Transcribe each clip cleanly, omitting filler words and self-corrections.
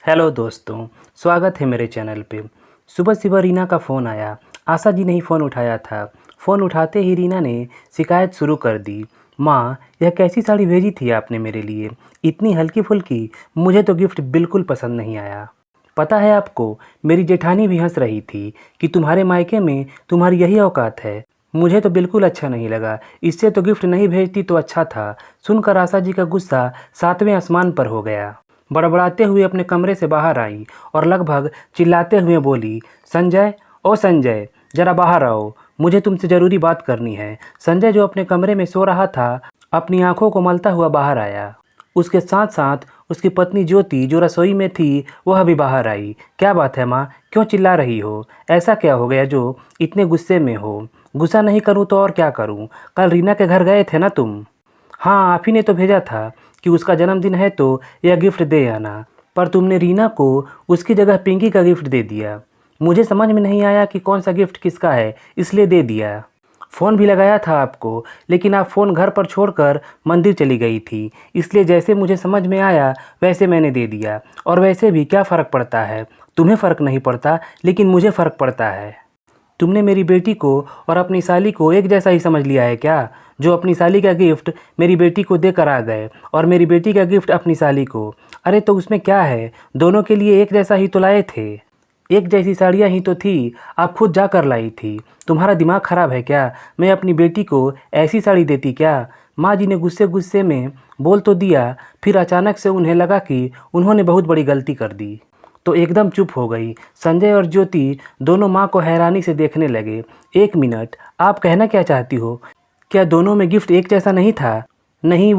Hello दोस्तों, स्वागत है मेरे चैनल पे। सुबह सुबह रीना का फ़ोन आया। आशा जी ने ही फ़ोन उठाया था। फ़ोन उठाते ही रीना ने शिकायत शुरू कर दी। माँ, यह कैसी साड़ी भेजी थी आपने मेरे लिए? इतनी हल्की फुल्की, मुझे तो गिफ्ट बिल्कुल पसंद नहीं आया। पता है आपको, मेरी जेठानी भी हंस रही थी कि तुम्हारे मायके में तुम्हारी यही औकात है। मुझे तो बिल्कुल अच्छा नहीं लगा। इससे तो गिफ्ट नहीं भेजती तो अच्छा था। सुनकर आशा जी का गुस्सा सातवें आसमान पर हो गया। बड़बड़ाते हुए अपने कमरे से बाहर आई और लगभग चिल्लाते हुए बोली, संजय, ओ संजय, ज़रा बाहर आओ, मुझे तुमसे ज़रूरी बात करनी है। संजय, जो अपने कमरे में सो रहा था, अपनी आंखों को मलता हुआ बाहर आया। उसके साथ साथ उसकी पत्नी ज्योति, जो रसोई में थी, वह भी बाहर आई। क्या बात है माँ, क्यों चिल्ला रही हो? ऐसा क्या हो गया जो इतने गुस्से में हो? गुस्सा नहीं करूँ तो और क्या करूँ? कल रीना के घर गए थे ना तुम? हाँ, आप ही ने तो भेजा था कि उसका जन्मदिन है तो यह गिफ्ट दे आना, पर तुमने रीना को उसकी जगह पिंकी का गिफ्ट दे दिया। मुझे समझ में नहीं आया कि कौन सा गिफ्ट किसका है, इसलिए दे दिया। फ़ोन भी लगाया था आपको, लेकिन आप फ़ोन घर पर छोड़कर मंदिर चली गई थी, इसलिए जैसे मुझे समझ में आया वैसे मैंने दे दिया। और वैसे भी क्या फ़र्क पड़ता है? तुम्हें फ़र्क नहीं पड़ता, लेकिन मुझे फ़र्क पड़ता है। तुमने मेरी बेटी को और अपनी साली को एक जैसा ही समझ लिया है क्या? जो अपनी साली का गिफ्ट मेरी बेटी को देकर आ गए और मेरी बेटी का गिफ्ट अपनी साली को। अरे तो उसमें क्या है, दोनों के लिए एक जैसा ही तो लाए थे। एक जैसी साड़ियाँ ही तो थी, आप खुद जाकर लाई थी। तुम्हारा दिमाग खराब है क्या? मैं अपनी बेटी को ऐसी साड़ी देती क्या? माँ जी ने गुस्से गुस्से में बोल तो दिया, फिर अचानक से उन्हें लगा कि उन्होंने बहुत बड़ी गलती कर दी, तो एकदम चुप हो गई। संजय और ज्योति दोनों माँ को हैरानी से देखने लगे। एक मिनट, आप कहना क्या चाहती हो? क्या दोनों में गिफ्ट एक जैसा नहीं था? नहीं,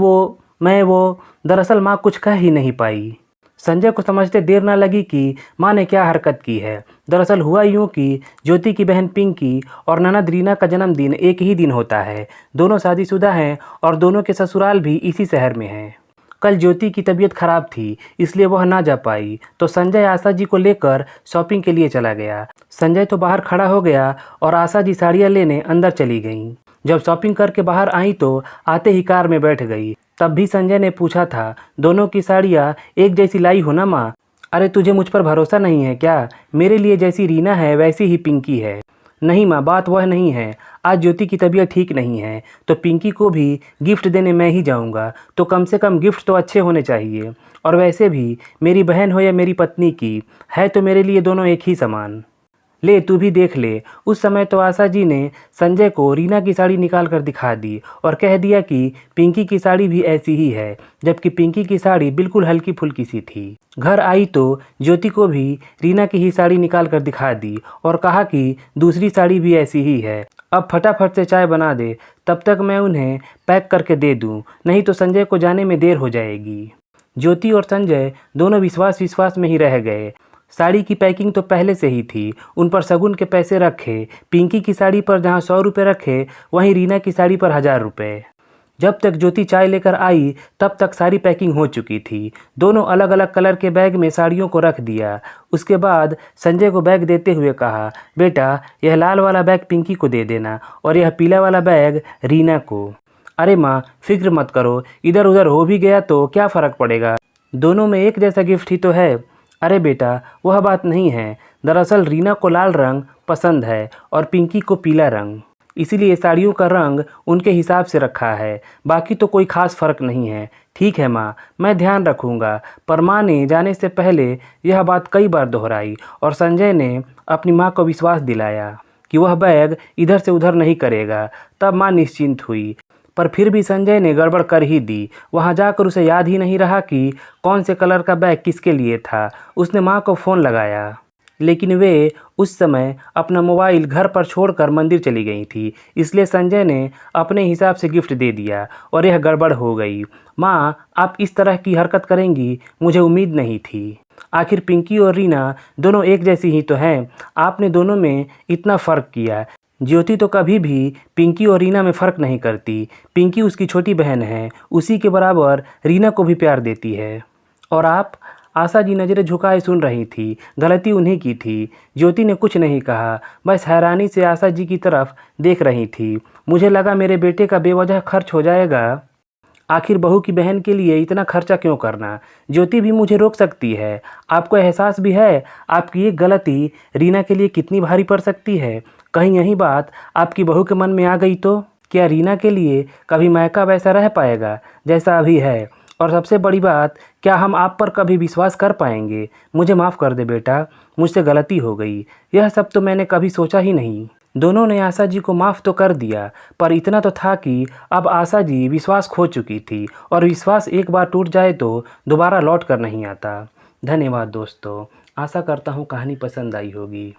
दरअसल माँ कुछ कह ही नहीं पाई। संजय को समझते देर ना लगी कि माँ ने क्या हरकत की है। दरअसल हुआ यूँ कि ज्योति की बहन पिंकी और ननद रीना का जन्मदिन एक ही दिन होता है। दोनों शादीशुदा हैं और दोनों के ससुराल भी इसी शहर में हैं। कल ज्योति की तबीयत खराब थी, इसलिए वह ना जा पाई, तो संजय आशा जी को लेकर शॉपिंग के लिए चला गया। संजय तो बाहर खड़ा हो गया और आशा जी साड़ियाँ लेने अंदर चली गईं। जब शॉपिंग करके बाहर आई तो आते ही कार में बैठ गई। तब भी संजय ने पूछा था, दोनों की साड़ियाँ एक जैसी लाई हो ना माँ? अरे तुझे मुझ पर भरोसा नहीं है क्या? मेरे लिए जैसी रीना है वैसी ही पिंकी है। नहीं माँ, बात वह नहीं है। आज ज्योति की तबीयत ठीक नहीं है, तो पिंकी को भी गिफ्ट देने मैं ही जाऊंगा, तो कम से कम गिफ्ट तो अच्छे होने चाहिए। और वैसे भी मेरी बहन हो या मेरी पत्नी की, है तो मेरे लिए दोनों एक ही समान। ले तू भी देख ले। उस समय तो आशा जी ने संजय को रीना की साड़ी निकाल कर दिखा दी और कह दिया कि पिंकी की साड़ी भी ऐसी ही है, जबकि पिंकी की साड़ी बिल्कुल हल्की फुल्की सी थी। घर आई तो ज्योति को भी रीना की ही साड़ी निकाल कर दिखा दी और कहा कि दूसरी साड़ी भी ऐसी ही है। अब फटाफट से चाय बना दे, तब तक मैं उन्हें पैक करके दे दूँ, नहीं तो संजय को जाने में देर हो जाएगी। ज्योति और संजय दोनों विश्वास विश्वास में ही रह गए। साड़ी की पैकिंग तो पहले से ही थी, उन पर शगुन के पैसे रखे। पिंकी की साड़ी पर जहाँ 100 रुपये रखे, वहीं रीना की साड़ी पर 1000 रुपये। जब तक ज्योति चाय लेकर आई तब तक सारी पैकिंग हो चुकी थी। दोनों अलग अलग कलर के बैग में साड़ियों को रख दिया। उसके बाद संजय को बैग देते हुए कहा, बेटा यह लाल वाला बैग पिंकी को दे देना और यह पीला वाला बैग रीना को। अरे माँ, फिक्र मत करो, इधर उधर हो भी गया तो क्या फ़र्क पड़ेगा, दोनों में एक जैसा गिफ्ट ही तो है। अरे बेटा, वह बात नहीं है। दरअसल रीना को लाल रंग पसंद है और पिंकी को पीला रंग, इसीलिए साड़ियों का रंग उनके हिसाब से रखा है। बाकी तो कोई ख़ास फ़र्क नहीं है। ठीक है माँ, मैं ध्यान रखूँगा। पर माँ ने जाने से पहले यह बात कई बार दोहराई और संजय ने अपनी माँ को विश्वास दिलाया कि वह बैग इधर से उधर नहीं करेगा। तब माँ निश्चिंत हुई। पर फिर भी संजय ने गड़बड़ कर ही दी। वहां जाकर उसे याद ही नहीं रहा कि कौन से कलर का बैग किसके लिए था। उसने माँ को फ़ोन लगाया, लेकिन वे उस समय अपना मोबाइल घर पर छोड़कर मंदिर चली गई थी, इसलिए संजय ने अपने हिसाब से गिफ्ट दे दिया और यह गड़बड़ हो गई। माँ, आप इस तरह की हरकत करेंगी मुझे उम्मीद नहीं थी। आखिर पिंकी और रीना दोनों एक जैसी ही तो हैं, आपने दोनों में इतना फ़र्क किया। ज्योति तो कभी भी पिंकी और रीना में फ़र्क नहीं करती। पिंकी उसकी छोटी बहन है, उसी के बराबर रीना को भी प्यार देती है। और आप? आशा जी नज़रें झुकाए सुन रही थी। गलती उन्हीं की थी। ज्योति ने कुछ नहीं कहा, बस हैरानी से आशा जी की तरफ देख रही थी। मुझे लगा मेरे बेटे का बेवजह खर्च हो जाएगा। आखिर बहू की बहन के लिए इतना खर्चा क्यों करना? ज्योति भी मुझे रोक सकती है। आपको एहसास भी है आपकी एक गलती रीना के लिए कितनी भारी पड़ सकती है? कहीं यही बात आपकी बहू के मन में आ गई तो? क्या रीना के लिए कभी मायका वैसा रह पाएगा जैसा अभी है? और सबसे बड़ी बात, क्या हम आप पर कभी विश्वास कर पाएंगे? मुझे माफ़ कर दे बेटा, मुझसे गलती हो गई। यह सब तो मैंने कभी सोचा ही नहीं। दोनों ने आशा जी को माफ़ तो कर दिया, पर इतना तो था कि अब आशा जी विश्वास खो चुकी थी और विश्वास एक बार टूट जाए तो दोबारा लौट कर नहीं आता। धन्यवाद दोस्तों। आशा करता हूँ कहानी पसंद आई होगी।